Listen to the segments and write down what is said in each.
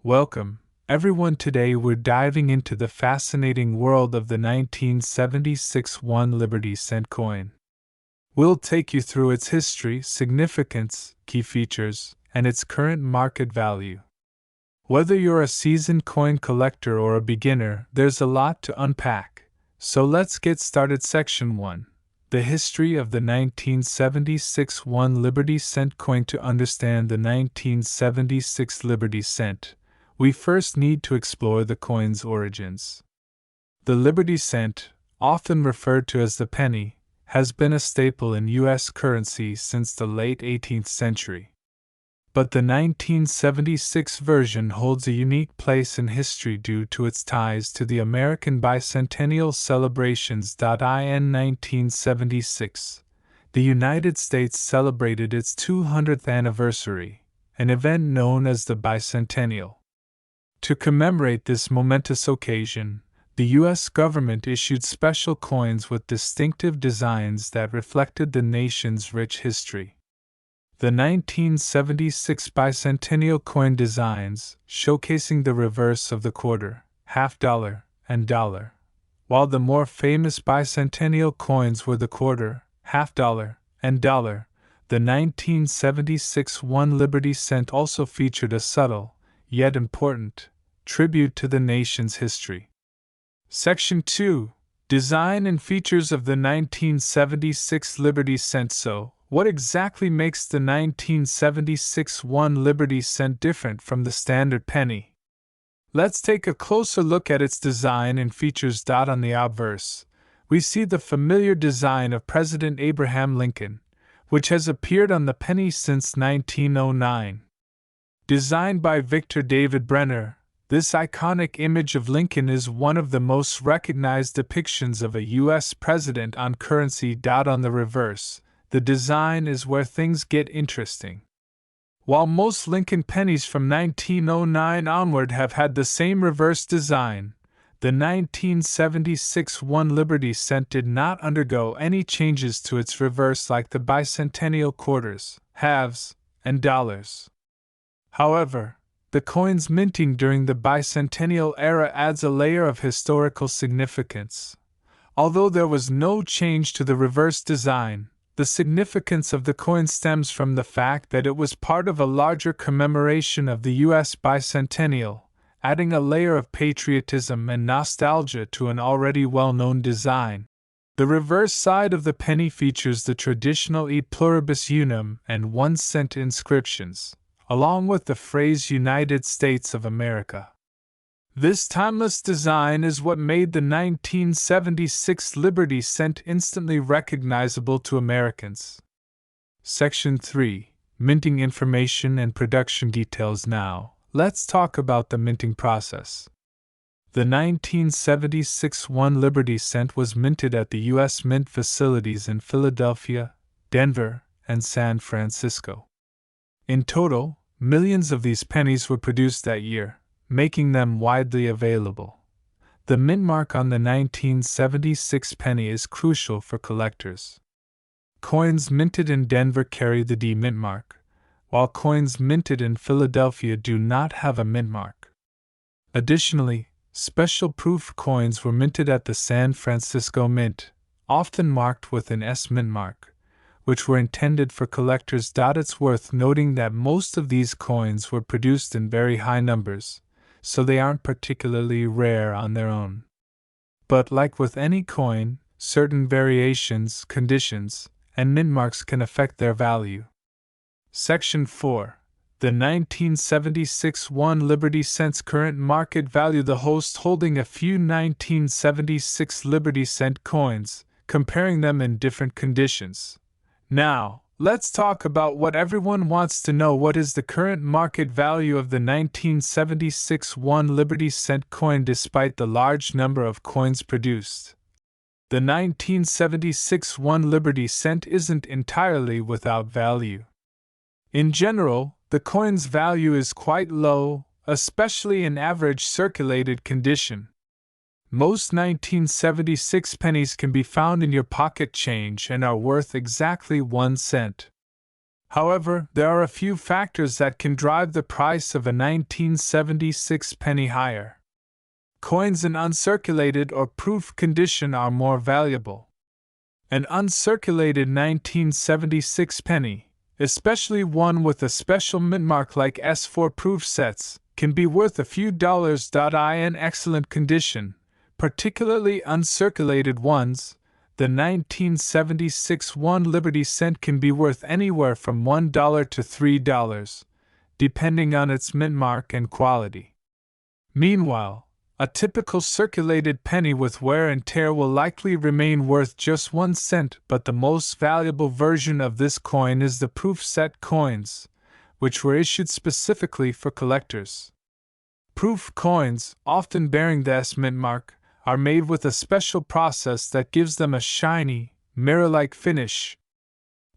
Welcome, everyone. Today we're diving into the fascinating world of the 1976 1 Liberty Cent coin. We'll take you through its history, significance, key features, and its current market value. Whether you're a seasoned coin collector or a beginner, there's a lot to unpack. So let's get started. Section 1. The history of the 1976 1 Liberty Cent coin. To understand the 1976 Liberty Cent, we first need to explore the coin's origins. The Liberty Cent, often referred to as the penny, has been a staple in U.S. currency since the late 18th century. But the 1976 version holds a unique place in history due to its ties to the American bicentennial celebrations. In 1976, the United States celebrated its 200th anniversary, an event known as the bicentennial. To commemorate this momentous occasion, the U.S. government issued special coins with distinctive designs that reflected the nation's rich history. The 1976 bicentennial coin designs, showcasing the reverse of the quarter, half dollar, and dollar, while the more famous bicentennial coins were the quarter, half dollar, and dollar. The 1976 1 Liberty Cent also featured a subtle, yet important, tribute to the nation's history. Section 2. Design and features of the 1976 Liberty Cent. So, what exactly makes the 1976 1 Liberty Cent different from the standard penny? Let's take a closer look at its design and features. On the obverse, we see the familiar design of President Abraham Lincoln, which has appeared on the penny since 1909. Designed by Victor David Brenner, this iconic image of Lincoln is one of the most recognized depictions of a U.S. president on currency. On the reverse, the design is where things get interesting. While most Lincoln pennies from 1909 onward have had the same reverse design, the 1976 1 Liberty Cent did not undergo any changes to its reverse like the bicentennial quarters, halves, and dollars. However, the coin's minting during the bicentennial era adds a layer of historical significance. Although there was no change to the reverse design, the significance of the coin stems from the fact that it was part of a larger commemoration of the U.S. bicentennial, adding a layer of patriotism and nostalgia to an already well-known design. The reverse side of the penny features the traditional E pluribus unum and 1 cent inscriptions, along with the phrase United States of America. This timeless design is what made the 1976 Liberty Cent instantly recognizable to Americans. Section 3. Minting information and production details. Now, let's talk about the minting process. The 1976 1 Liberty Cent was minted at the U.S. Mint facilities in Philadelphia, Denver, and San Francisco. In total, millions of these pennies were produced that year, making them widely available. The mint mark on the 1976 penny is crucial for collectors. Coins minted in Denver carry the D mint mark, while coins minted in Philadelphia do not have a mint mark. Additionally, special proof coins were minted at the San Francisco Mint, often marked with an S mint mark, which were intended for collectors. It's worth noting that most of these coins were produced in very high numbers, so they aren't particularly rare on their own. But like with any coin, certain variations, conditions, and mint marks can affect their value. Section 4. The 1976 1 Liberty Cent's current market value. The host holding a few 1976 Liberty Cent coins, comparing them in different conditions. Now, let's talk about what everyone wants to know. What is the current market value of the 1976 1 Liberty Cent coin despite the large number of coins produced? The 1976 1 Liberty Cent isn't entirely without value. In general, the coin's value is quite low, especially in average circulated condition. Most 1976 pennies can be found in your pocket change and are worth exactly 1 cent. However, there are a few factors that can drive the price of a 1976 penny higher. Coins in uncirculated or proof condition are more valuable. An uncirculated 1976 penny, especially one with a special mint mark like S4 proof sets, can be worth a few dollars. In excellent condition, particularly uncirculated ones, the 1976 1 Liberty cent can be worth anywhere from $1 to $3, depending on its mint mark and quality. Meanwhile, a typical circulated penny with wear and tear will likely remain worth just 1 cent, but the most valuable version of this coin is the proof set coins, which were issued specifically for collectors. Proof coins, often bearing the S mint mark, are made with a special process that gives them a shiny, mirror-like finish.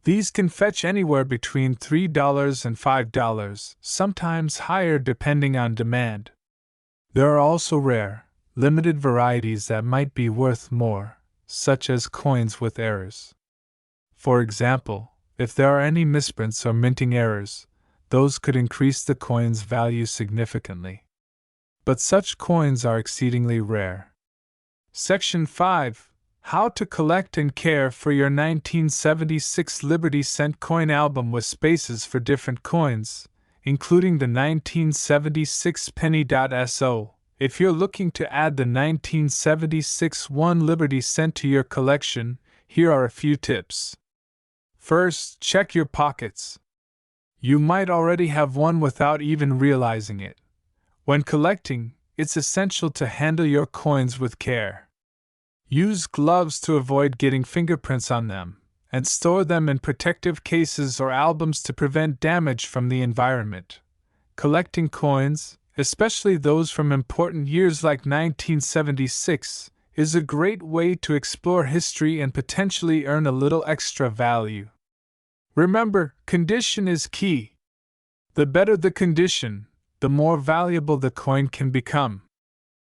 These can fetch anywhere between $3 and $5, sometimes higher depending on demand. There are also rare, limited varieties that might be worth more, such as coins with errors. For example, if there are any misprints or minting errors, those could increase the coin's value significantly. But such coins are exceedingly rare. Section 5. How to collect and care for your 1976 Liberty Cent coin album with spaces for different coins, including the 1976 penny.so. If you're looking to add the 1976 1 Liberty Cent to your collection, here are a few tips. First, check your pockets. You might already have one without even realizing it. When collecting, it's essential to handle your coins with care. Use gloves to avoid getting fingerprints on them, and store them in protective cases or albums to prevent damage from the environment. Collecting coins, especially those from important years like 1976, is a great way to explore history and potentially earn a little extra value. Remember, condition is key. The better the condition, the more valuable the coin can become.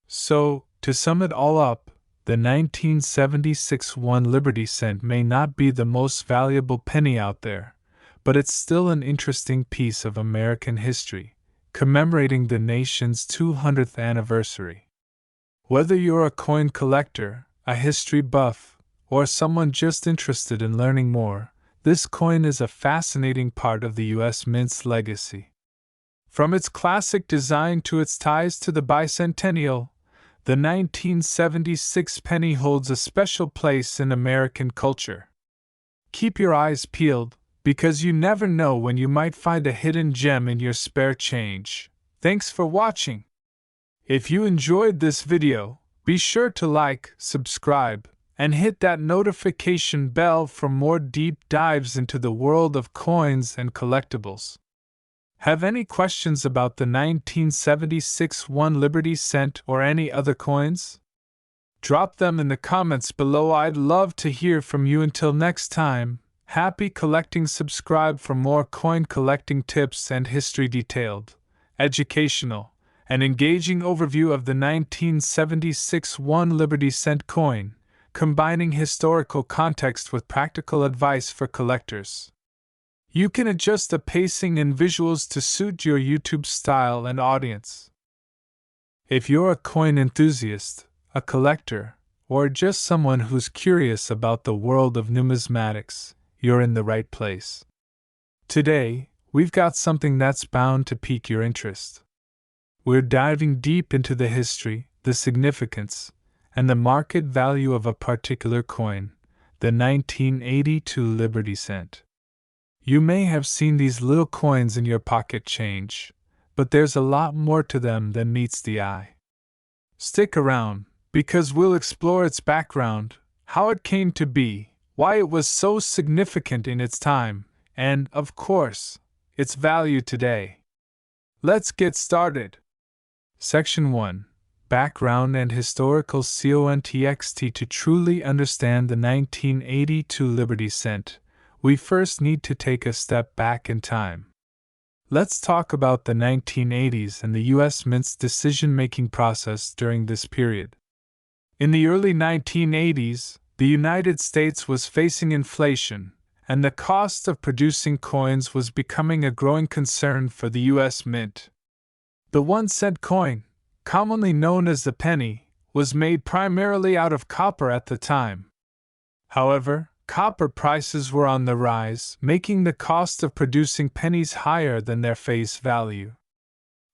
So, to sum it all up, the 1976 1 Liberty Cent may not be the most valuable penny out there, but it's still an interesting piece of American history, commemorating the nation's 200th anniversary. Whether you're a coin collector, a history buff, or someone just interested in learning more, this coin is a fascinating part of the U.S. Mint's legacy. From its classic design to its ties to the bicentennial, the 1976 penny holds a special place in American culture. Keep your eyes peeled, because you never know when you might find a hidden gem in your spare change. Thanks for watching. If you enjoyed this video, be sure to like, subscribe, and hit that notification bell for more deep dives into the world of coins and collectibles. Have any questions about the 1976 1 Liberty Cent or any other coins? Drop them in the comments below. I'd love to hear from you. Until next time, happy collecting. Subscribe for more coin collecting tips and history detailed, educational, and engaging overview of the 1976 1 Liberty Cent coin, combining historical context with practical advice for collectors. You can adjust the pacing and visuals to suit your YouTube style and audience. If you're a coin enthusiast, a collector, or just someone who's curious about the world of numismatics, you're in the right place. Today, we've got something that's bound to pique your interest. We're diving deep into the history, the significance, and the market value of a particular coin, the 1982 Liberty Cent. You may have seen these little coins in your pocket change, but there's a lot more to them than meets the eye. Stick around, because we'll explore its background, how it came to be, why it was so significant in its time, and, of course, its value today. Let's get started. Section 1. Background and historical context. To truly understand the 1982 Liberty Cent, we first need to take a step back in time. Let's talk about the 1980s and the U.S. Mint's decision-making process during this period. In the early 1980s, the United States was facing inflation, and the cost of producing coins was becoming a growing concern for the U.S. Mint. The 1-cent coin, commonly known as the penny, was made primarily out of copper at the time. However, copper prices were on the rise, making the cost of producing pennies higher than their face value.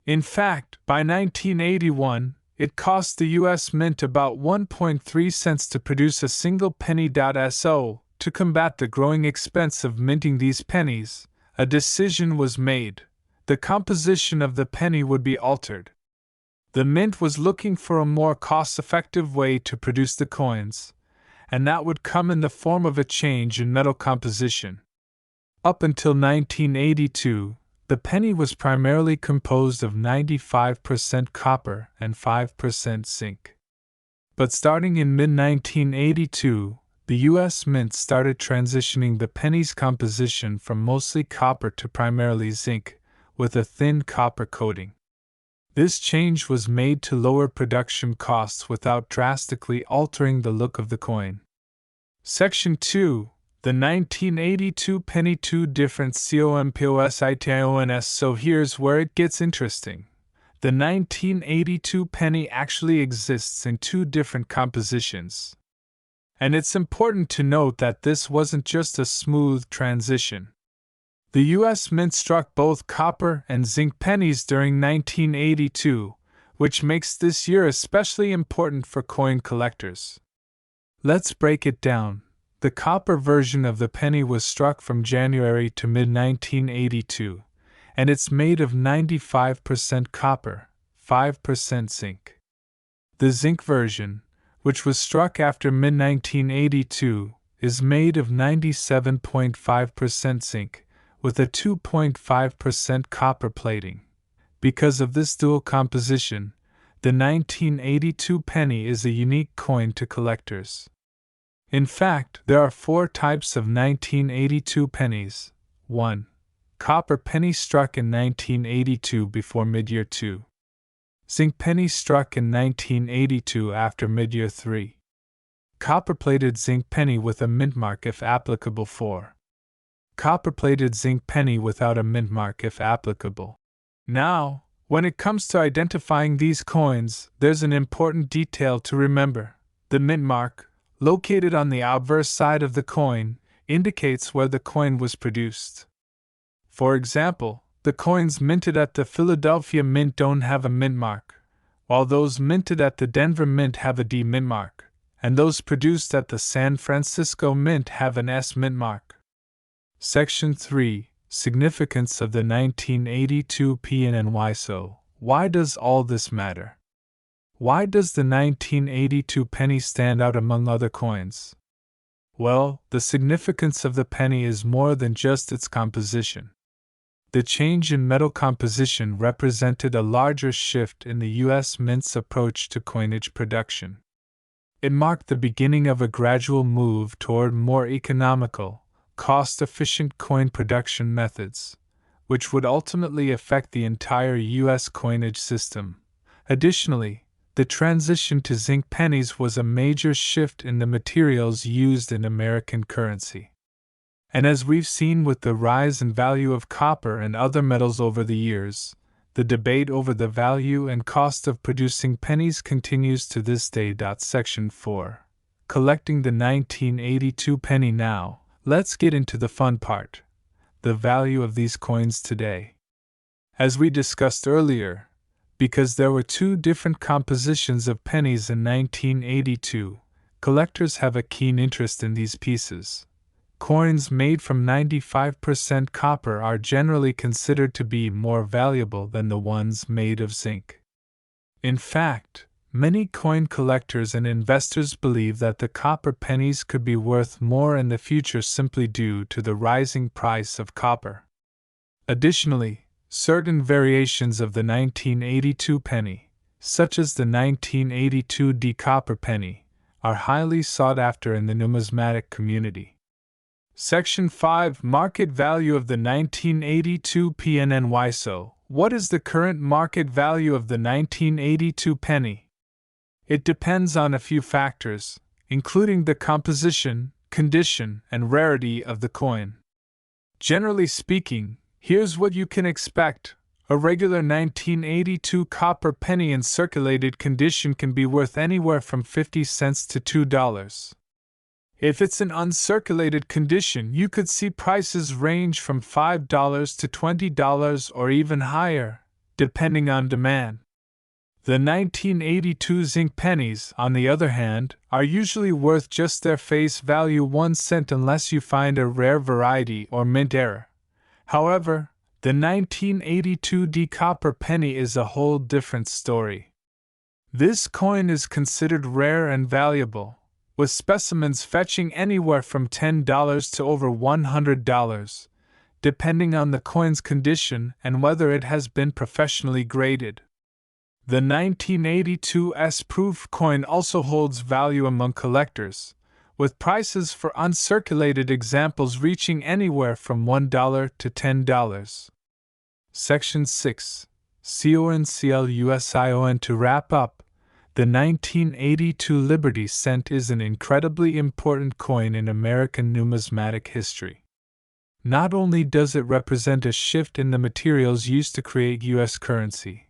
In fact, by 1981, it cost the U.S. Mint about 1.3 cents to produce a single penny. So, to combat the growing expense of minting these pennies, a decision was made. The composition of the penny would be altered. The Mint was looking for a more cost-effective way to produce the coins, and that would come in the form of a change in metal composition. Up until 1982, the penny was primarily composed of 95% copper and 5% zinc. But starting in mid-1982, the U.S. Mint started transitioning the penny's composition from mostly copper to primarily zinc, with a thin copper coating. This change was made to lower production costs without drastically altering the look of the coin. Section 2. The 1982 penny. 2 different compositions. So here's where it gets interesting. The 1982 penny actually exists in 2 different compositions. And it's important to note that this wasn't just a smooth transition. The U.S. Mint struck both copper and zinc pennies during 1982, which makes this year especially important for coin collectors. Let's break it down. The copper version of the penny was struck from January to mid-1982, and it's made of 95% copper, 5% zinc. The zinc version, which was struck after mid-1982, is made of 97.5% zinc, with a 2.5% copper plating. Because of this dual composition, the 1982 penny is a unique coin to collectors. In fact, there are 4 types of 1982 pennies. 1. Copper penny struck in 1982 before mid-year 2. Zinc penny struck in 1982 after mid-year 3. Copper-plated zinc penny with a mint mark if applicable. 4. Copper-plated zinc penny without a mint mark if applicable. Now, when it comes to identifying these coins, there's an important detail to remember. The mint mark, located on the obverse side of the coin, indicates where the coin was produced. For example, the coins minted at the Philadelphia Mint don't have a mint mark, while those minted at the Denver Mint have a D mint mark, and those produced at the San Francisco Mint have an S mint mark. Section 3. Significance of the 1982 penny. So, why does all this matter? Why does the 1982 penny stand out among other coins? Well, the significance of the penny is more than just its composition. The change in metal composition represented a larger shift in the U.S. Mint's approach to coinage production. It marked the beginning of a gradual move toward more economical, cost-efficient coin production methods, which would ultimately affect the entire U.S. coinage system. Additionally, the transition to zinc pennies was a major shift in the materials used in American currency. And as we've seen with the rise in value of copper and other metals over the years, the debate over the value and cost of producing pennies continues to this day. Section 4. Collecting the 1982 penny. Now, let's get into the fun part: the value of these coins today. As we discussed earlier, because there were 2 different compositions of pennies in 1982, collectors have a keen interest in these pieces. Coins made from 95% copper are generally considered to be more valuable than the ones made of zinc. In fact, many coin collectors and investors believe that the copper pennies could be worth more in the future simply due to the rising price of copper. Additionally, certain variations of the 1982 penny, such as the 1982 D copper penny, are highly sought after in the numismatic community. Section 5. Market value of the 1982 penny. So, what is the current market value of the 1982 penny? It depends on a few factors, including the composition, condition, and rarity of the coin. Generally speaking, here's what you can expect. A regular 1982 copper penny in circulated condition can be worth anywhere from 50 cents to $2. If it's in uncirculated condition, you could see prices range from $5 to $20 or even higher, depending on demand. The 1982 zinc pennies, on the other hand, are usually worth just their face value 1 cent unless you find a rare variety or mint error. However, the 1982 D copper penny is a whole different story. This coin is considered rare and valuable, with specimens fetching anywhere from $10 to over $100, depending on the coin's condition and whether it has been professionally graded. The 1982 S-proof coin also holds value among collectors, with prices for uncirculated examples reaching anywhere from $1 to $10. Section 6. CONCLUSION. To wrap up, the 1982 Liberty Cent is an incredibly important coin in American numismatic history. Not only does it represent a shift in the materials used to create U.S. currency,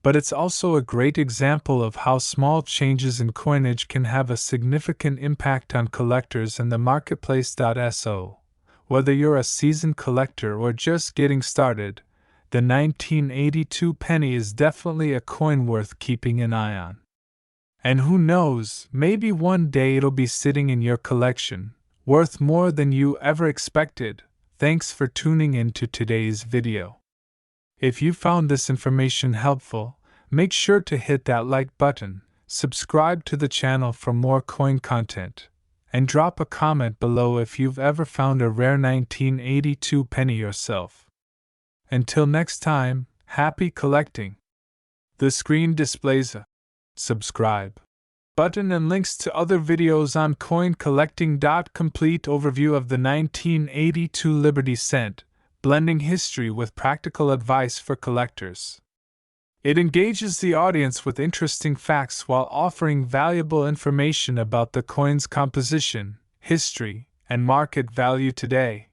but it's also a great example of how small changes in coinage can have a significant impact on collectors and the marketplace. So, whether you're a seasoned collector or just getting started, the 1982 penny is definitely a coin worth keeping an eye on. And who knows, maybe one day it'll be sitting in your collection, worth more than you ever expected. Thanks for tuning in to today's video. If you found this information helpful, make sure to hit that like button, subscribe to the channel for more coin content, and drop a comment below if you've ever found a rare 1982 penny yourself. Until next time, happy collecting! The screen displays a subscribe button and links to other videos on coin collecting. Complete overview of the 1982 Liberty Cent, blending history with practical advice for collectors. It engages the audience with interesting facts while offering valuable information about the coin's composition, history, and market value today.